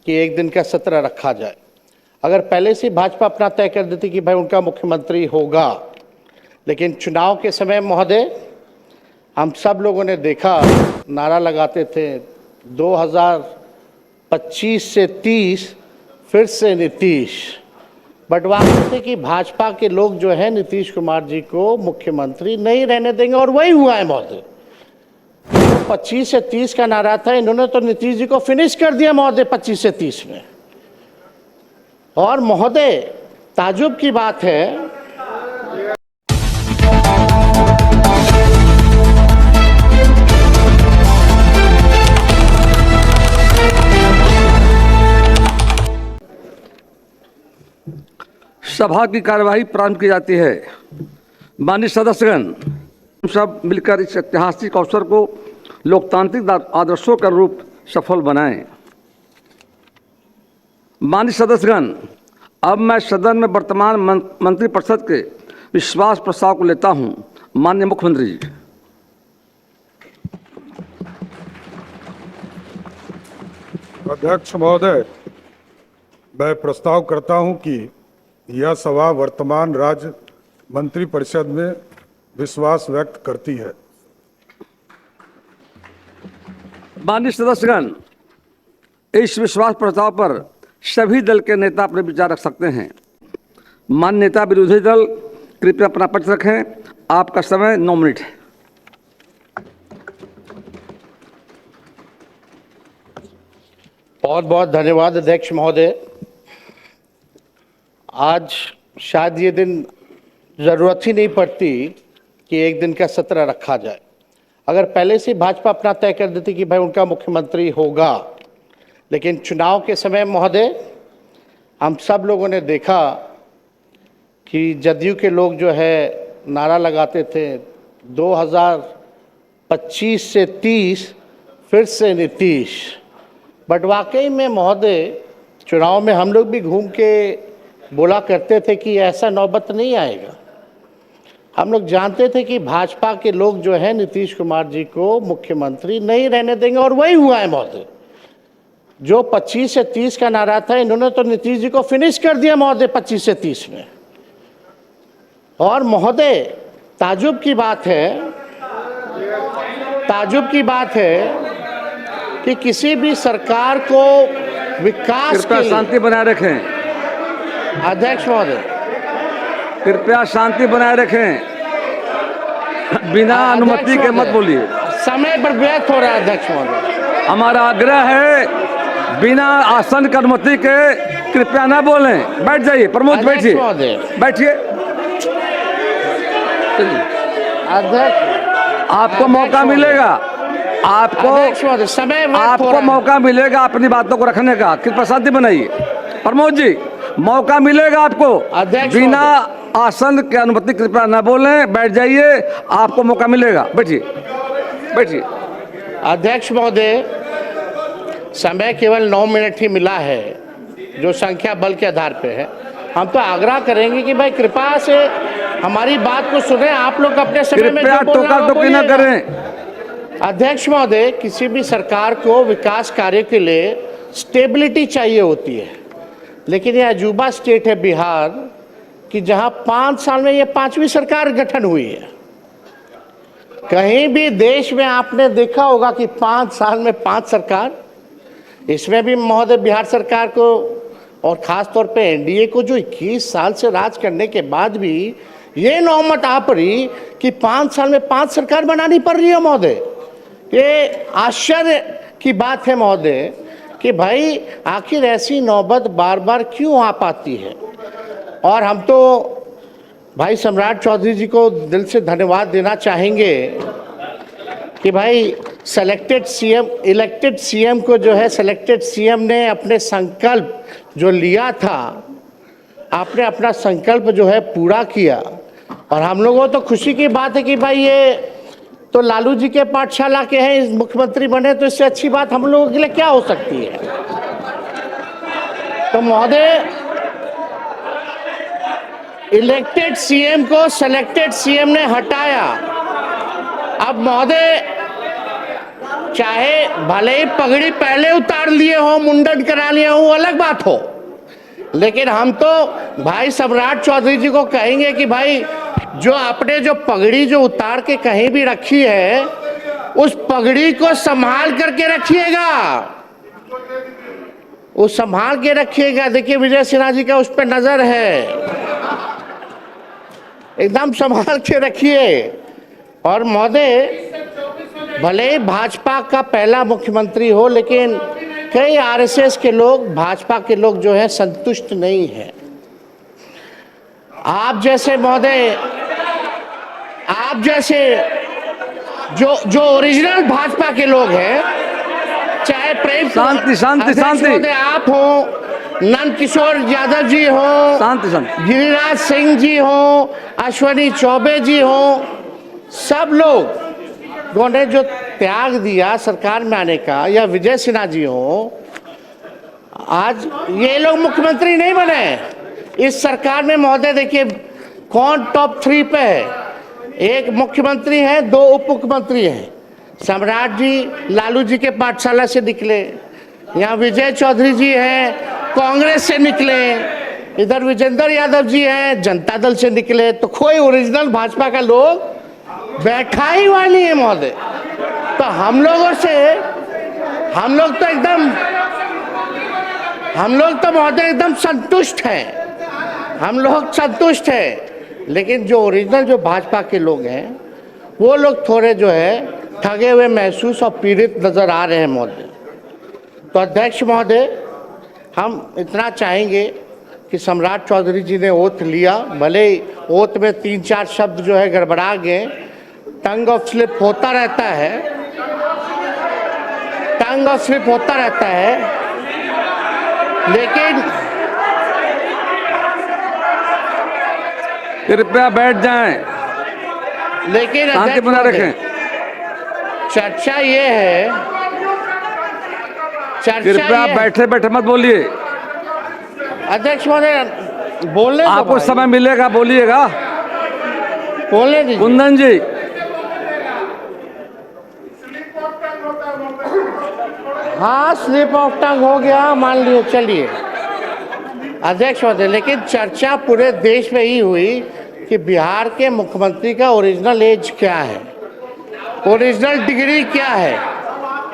कि एक दिन का सत्र रखा जाए। अगर पहले से भाजपा अपना तय कर देती कि भाई उनका मुख्यमंत्री होगा, लेकिन चुनाव के समय महोदय हम सब लोगों ने देखा, नारा लगाते थे 2025 से 30 फिर से नीतीश, बंटवाते थे कि भाजपा के लोग जो है नीतीश कुमार जी को मुख्यमंत्री नहीं रहने देंगे, और वही हुआ है महोदय। 25 से 30 का नारा था, इन्होंने तो नीतीश जी को फिनिश कर दिया महोदय 25 से 30 में। और महोदय ताजुब की बात है, सभा की कार्यवाही प्रारंभ की जाती है। माननीय सदस्यगण, हम सब मिलकर इस ऐतिहासिक अवसर को लोकतांत्रिक आदर्शों का रूप सफल बनाएं। माननीय सदस्यगण, अब मैं सदन में वर्तमान मंत्रिपरिषद के विश्वास प्रस्ताव को लेता हूं। माननीय मुख्यमंत्री जी। अध्यक्ष महोदय, मैं प्रस्ताव करता हूं कि यह सभा वर्तमान राज्य मंत्रिपरिषद में विश्वास व्यक्त करती है। माननीय सदस्यगण, इस विश्वास प्रस्ताव पर सभी दल के नेता अपने विचार रख सकते हैं। माननीय नेता विरोधी दल कृपया अपना पक्ष रखें। आपका समय 9 मिनट है। बहुत बहुत धन्यवाद अध्यक्ष महोदय। आज शायद ये दिन ज़रूरत ही नहीं पड़ती कि एक दिन का सत्र रखा जाए। अगर पहले से भाजपा अपना तय कर देती कि भाई उनका मुख्यमंत्री होगा, लेकिन चुनाव के समय महोदय हम सब लोगों ने देखा कि जदयू के लोग जो है नारा लगाते थे 2025 से 30 फिर से नीतीश, बट वाकई में महोदय चुनाव में हम लोग भी घूम के बोला करते थे कि ऐसा नौबत नहीं आएगा। हम लोग जानते थे कि भाजपा के लोग जो है नीतीश कुमार जी को मुख्यमंत्री नहीं रहने देंगे, और वही हुआ है महोदय। जो 25 से 30 का नारा था, इन्होंने तो नीतीश जी को फिनिश कर दिया महोदय 25 से 30 में। और महोदय ताजुब की बात है कि किसी भी सरकार को विकास कृपया शांति बनाए रखें। अध्यक्ष महोदय, कृपया शांति बनाए रखें। बिना अनुमति के मत बोलिए। समय पर व्यर्थ हो रहा है अध्यक्ष महोदय। हमारा आग्रह है, बिना आसन की अनुमति के कृपया ना बोलें। बैठ जाइए। प्रमोद बैठिए, बैठिए। अध्यक्ष, आपको मौका मिलेगा, आपको मौका मिलेगा अपनी बातों को रखने का। कृपया शांति बनाइए। प्रमोद जी, मौका मिलेगा आपको। बिना आसन की अनुमति कृपया ना बोलें। बैठ जाइए, आपको मौका मिलेगा। बैठिए, बैठिए। अध्यक्ष महोदय, समय केवल 9 मिनट ही मिला है, जो संख्या बल के आधार पे है। हम तो आग्रह करेंगे कि भाई कृपा से हमारी बात को सुने। आप लोग अपने समय में टोका-टोकी न करें। अध्यक्ष महोदय, किसी भी सरकार को विकास कार्य के लिए स्टेबिलिटी चाहिए होती है, लेकिन यह अजूबा स्टेट है बिहार कि जहां 5 साल में ये 5वीं सरकार गठन हुई है। कहीं भी देश में आपने देखा होगा कि 5 साल में 5 सरकार। इसमें भी महोदय बिहार सरकार को और ख़ास तौर पे एनडीए को, जो 21 साल से राज करने के बाद भी ये नौबत आ पड़ी कि 5 साल में 5 सरकार बनानी पड़ रही है महोदय। ये आश्चर्य की बात है महोदय कि भाई आखिर ऐसी नौबत बार बार क्यों आ पाती है। और हम तो भाई सम्राट चौधरी जी को दिल से धन्यवाद देना चाहेंगे कि भाई इलेक्टेड सीएम को जो है सिलेक्टेड सीएम ने अपने संकल्प जो लिया था, आपने अपना संकल्प जो है पूरा किया। और हम लोगों तो खुशी की बात है कि भाई ये तो लालू जी के पाठशाला के हैं, मुख्यमंत्री बने, तो इससे अच्छी बात हम लोगों के लिए क्या हो सकती है। तो महोदय, इलेक्टेड सीएम को सिलेक्टेड सीएम ने हटाया। अब महोदय चाहे भले ही पगड़ी पहले उतार लिए हो, मुंडन करा लिए हो, वो अलग बात हो, लेकिन हम तो भाई सम्राट चौधरी जी को कहेंगे कि भाई जो आपने जो पगड़ी जो उतार के कहीं भी रखी है, उस पगड़ी को संभाल करके रखिएगा, वो संभाल के रखिएगा। देखिए विजय सिन्हा जी का उस पर नजर है, एकदम संभाल के रखिए। और महोदय, भले ही भाजपा का पहला मुख्यमंत्री हो, लेकिन कई आरएसएस के लोग, भाजपा के लोग जो है संतुष्ट नहीं है। आप जैसे महोदय, आप जैसे जो ओरिजिनल भाजपा के लोग हैं, चाहे प्रेम शांति शांति शांति, आप हो, नंद किशोर यादव जी हो, शांति शांति, गिरिराज सिंह जी हो, अश्वनी चौबे जी हो, सब लोग ने जो त्याग दिया सरकार में आने का, या विजय सिन्हा जी हो, आज ये लोग मुख्यमंत्री नहीं बने इस सरकार में। महोदय देखिए कौन टॉप 3 पे है, एक मुख्यमंत्री है, 2 उप मुख्यमंत्री हैं। सम्राट जी लालू जी के पाठशाला से निकले, यहाँ विजय चौधरी जी हैं कांग्रेस से निकले, इधर विजेंद्र यादव जी हैं जनता दल से निकले, तो कोई ओरिजिनल भाजपा का लोग बैठा ही हुआ नहीं है महोदय। तो हम लोगों से, हम लोग तो महोदय एकदम संतुष्ट हैं, हम लोग संतुष्ट हैं, लेकिन जो ओरिजिनल जो भाजपा के लोग हैं, वो लोग थोड़े जो है ठगे हुए महसूस और पीड़ित नजर आ रहे हैं महोदय। तो अध्यक्ष महोदय, हम इतना चाहेंगे कि सम्राट चौधरी जी ने ओथ लिया, भले ही ओथ में 3-4 शब्द जो है गड़बड़ा गए, टंग ऑफ स्लिप होता रहता है, टंग ऑफ स्लिप होता रहता है, लेकिन कृपया बैठ जाएं, लेकिन शांति बनाए रखें। चर्चा ये है, कृपया बैठे बैठे मत बोलिए। अध्यक्ष महोदय बोलने, आपको समय मिलेगा बोलिएगा। बोलने दीजिए। कुंदन जी, हाँ स्लिप ऑफ टंग हो गया मान लियो, चलिए अध्यक्ष महोदय। लेकिन चर्चा पूरे देश में ही हुई कि बिहार के मुख्यमंत्री का ओरिजिनल एज क्या है, ओरिजिनल डिग्री क्या है,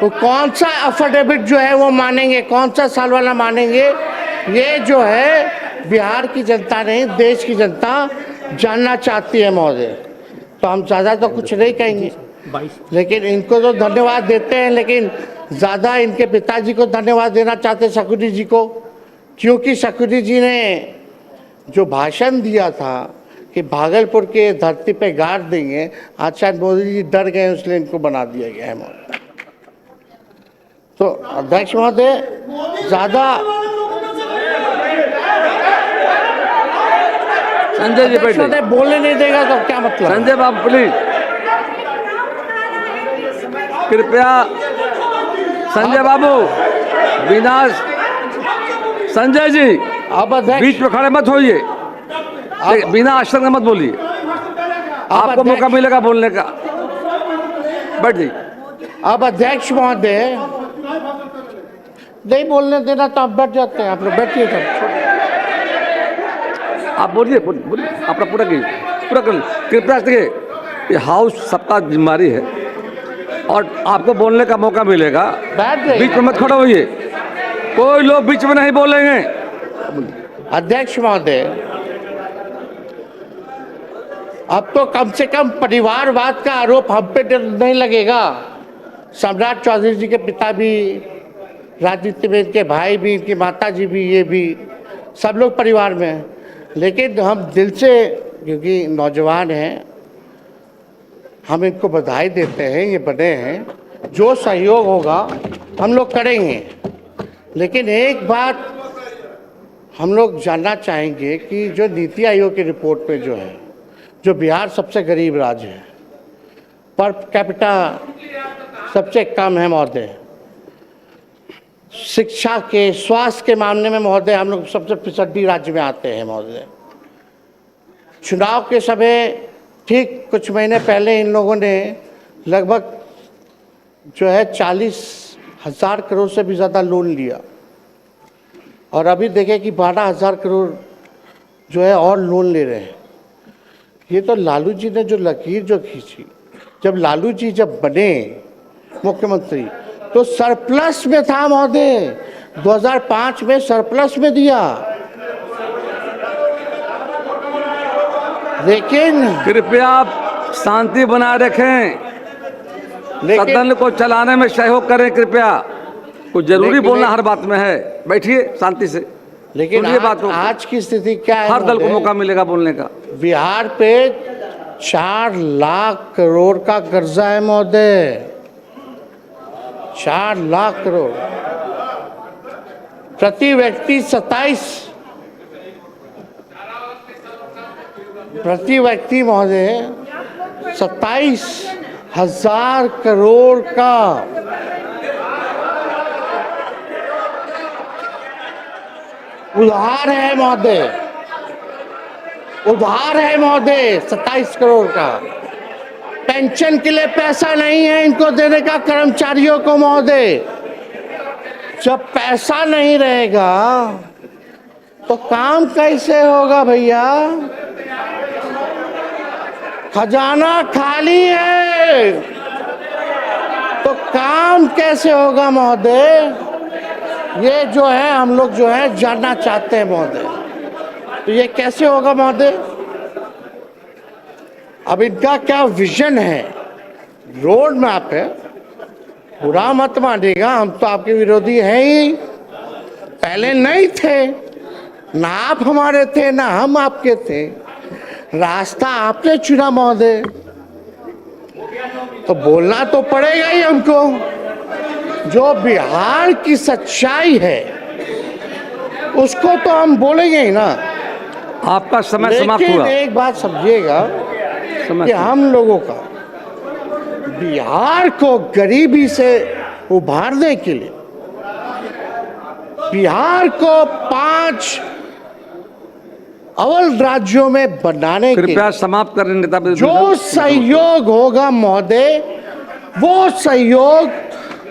वो कौन सा अफिडेविट जो है वो मानेंगे, कौन सा साल वाला मानेंगे, ये जो है बिहार की जनता नहीं, देश की जनता जानना चाहती है महोदय। तो हम ज़्यादा तो कुछ नहीं कहेंगे, लेकिन इनको तो धन्यवाद देते हैं, लेकिन ज़्यादा इनके पिताजी को धन्यवाद देना चाहते हैं, शकुनी जी को, क्योंकि शकुनी जी ने जो भाषण दिया था कि भागलपुर के धरती पे गाड़ देंगे, आज शायद मोदी जी डर गए इसलिए इनको बना दिया गया है महोदय। तो अध्यक्ष महोदय ज़्यादा संजय जी बैठे, बोलने नहीं देगा तो क्या मतलब। संजय बाबू प्लीज, कृपया संजय बाबू, बिना संजय जी अब अध्यक्ष बीच में खड़े मत होइए, बिना आश्चर्य के मत बोलिए, आपको मौका मिलेगा बोलने का। बैठ जाइए। अब अध्यक्ष महोदय नहीं बोलने देना तो आप बैठ जाते हैं, आप लोग बैठिए सब, आप बोलिए बोलिए, अपना पूरा कर। कृपया देखिए, ये हाउस सबका जिम्मेदारी है और आपको बोलने का मौका मिलेगा, बैठ जाइए। बीच में मत खड़े होइए, कोई लोग बीच में नहीं बोलेंगे। अध्यक्ष महोदय, अब तो कम से कम परिवारवाद का आरोप हम पे नहीं लगेगा। सम्राट चौधरी जी के पिता भी राजनीति में, इनके भाई भी, इनकी माता जी भी, ये भी सब लोग परिवार में हैं, लेकिन हम दिल से, क्योंकि नौजवान हैं, हम इनको बधाई देते हैं, ये बने हैं, जो सहयोग होगा हम लोग करेंगे। लेकिन एक बात हम लोग जानना चाहेंगे कि जो नीति आयोग की रिपोर्ट में जो है, जो बिहार सबसे गरीब राज्य है, पर कैपिटा सबसे कम है महोदय, शिक्षा के, स्वास्थ्य के मामले में महोदय हम लोग सबसे पिछड़ी राज्य में आते हैं महोदय। चुनाव के समय ठीक कुछ महीने पहले इन लोगों ने लगभग जो है 40,000 करोड़ से भी ज़्यादा लोन लिया, और अभी देखें कि 12,000 करोड़ जो है और लोन ले रहे हैं। ये तो लालू जी ने जो लकीर जो खींची, जब लालू जी जब बने मुख्यमंत्री तो सरप्लस में था महोदय, 2005 में सरप्लस में दिया। लेकिन कृपया आप शांति बनाए रखें, सदन को चलाने में सहयोग करें कृपया। कुछ जरूरी बोलना हर बात में है, बैठिए शांति से। लेकिन सुनिए बात को। आज की स्थिति क्या है? हर दल को महोदय? मौका मिलेगा बोलने का। बिहार पे 4 लाख करोड़ का कर्जा है महोदय, 4 लाख करोड़। प्रति व्यक्ति 27,000 करोड़ का उधार है महोदय, उधार है महोदय 27 करोड़ का। पेंशन के लिए पैसा नहीं है इनको देने का कर्मचारियों को महोदय। जब पैसा नहीं रहेगा तो काम कैसे होगा भैया? खजाना खाली है तो काम कैसे होगा महोदय? ये जो है हम लोग जो है जानना चाहते हैं महोदय। तो ये कैसे होगा महोदय? अब इनका क्या विजन है, रोड मैप है? बुरा मत मानिएगा, हम तो आपके विरोधी हैं ही, पहले नहीं थे, ना आप हमारे थे ना हम आपके थे, रास्ता आपने चुना महोदय, तो बोलना तो पड़ेगा ही हमको। जो बिहार की सच्चाई है उसको तो हम बोलेंगे ही ना। आपका समय समाप्त लेकिन हुआ। एक बात समझिएगा समय कि हम लोगों का बिहार को गरीबी से उभारने के लिए, बिहार को 5 अव्वल राज्यों में बनाने के कृपया लिए समाप्त करें नेता। जो सहयोग होगा महोदय, वो सहयोग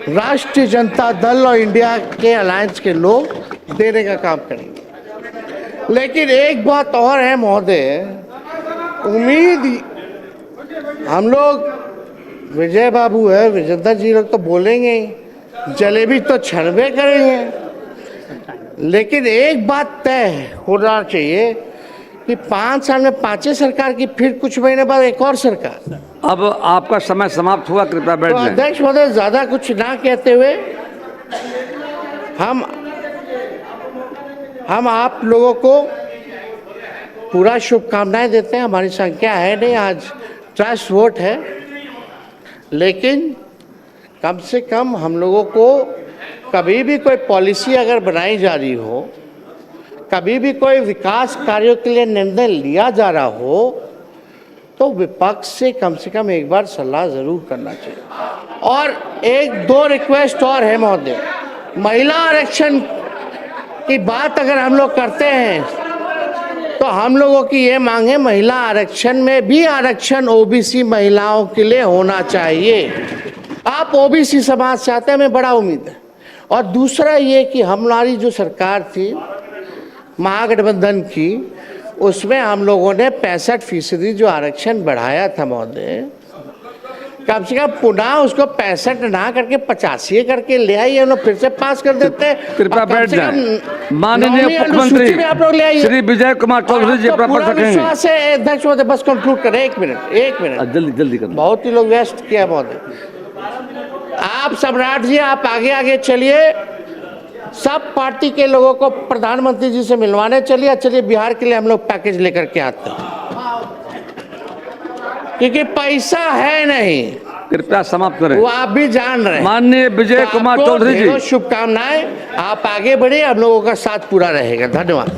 राष्ट्रीय जनता दल और इंडिया के अलायंस के लोग देने का काम करेंगे। लेकिन एक बात और है महोदय, उम्मीद हम लोग, विजय बाबू है, विजेंद्र जी लोग तो बोलेंगे ही, जलेबी तो छड़बे करेंगे, लेकिन एक बात तय होना चाहिए कि 5 साल में 5 सरकार की, फिर कुछ महीने बाद एक और सरकार। अब आपका समय समाप्त हुआ, कृपया बैठ तो जाएं। अध्यक्ष महोदय, ज्यादा कुछ ना कहते हुए हम आप लोगों को पूरा शुभकामनाएं देते हैं। हमारी संख्या है नहीं, आज ट्रस्ट वोट है, लेकिन कम से कम हम लोगों को कभी भी कोई पॉलिसी अगर बनाई जा रही हो, कभी भी कोई विकास कार्यों के लिए निर्णय लिया जा रहा हो, तो विपक्ष से कम एक बार सलाह जरूर करना चाहिए। और 1-2 रिक्वेस्ट और है महोदय, महिला आरक्षण की बात अगर हम लोग करते हैं तो हम लोगों की ये मांग है, महिला आरक्षण में भी आरक्षण ओबीसी महिलाओं के लिए होना चाहिए। आप ओबीसी समाज से आते हैं, हमें बड़ा उम्मीद है। और दूसरा ये कि हमारी जो सरकार थी महागठबंधन की, उसमें हम लोगों ने 65% जो आरक्षण बढ़ाया था महोदय, कम से कम पुनः उसको 65 ना करके 85 करके ले आइए, लोग फिर से पास कर देते हैं। कृपया बैठ जाएं। माननीय मुख्यमंत्री आप लोग ले आइए। श्री विजय कुमार चौधरी जी प्रपत्र सकेंगे। विश्वास है अध्यक्ष महोदय, बस कंक्लूड करें, 1 मिनट। जल्दी जल्दी करें। बहुत ही लोग व्यस्त किया महोदय। आप सम्राट जी, आप आगे चलिए, सब पार्टी के लोगों को प्रधानमंत्री जी से मिलवाने चलिए बिहार के लिए हम लोग पैकेज लेकर के आते हैं, क्योंकि पैसा है नहीं। कृपया समाप्त करें। वो आप भी जान रहे हैं। माननीय विजय कुमार चौधरी जी, शुभकामनाएं, आप आगे बढ़े, हम लोगों का साथ पूरा रहेगा। धन्यवाद।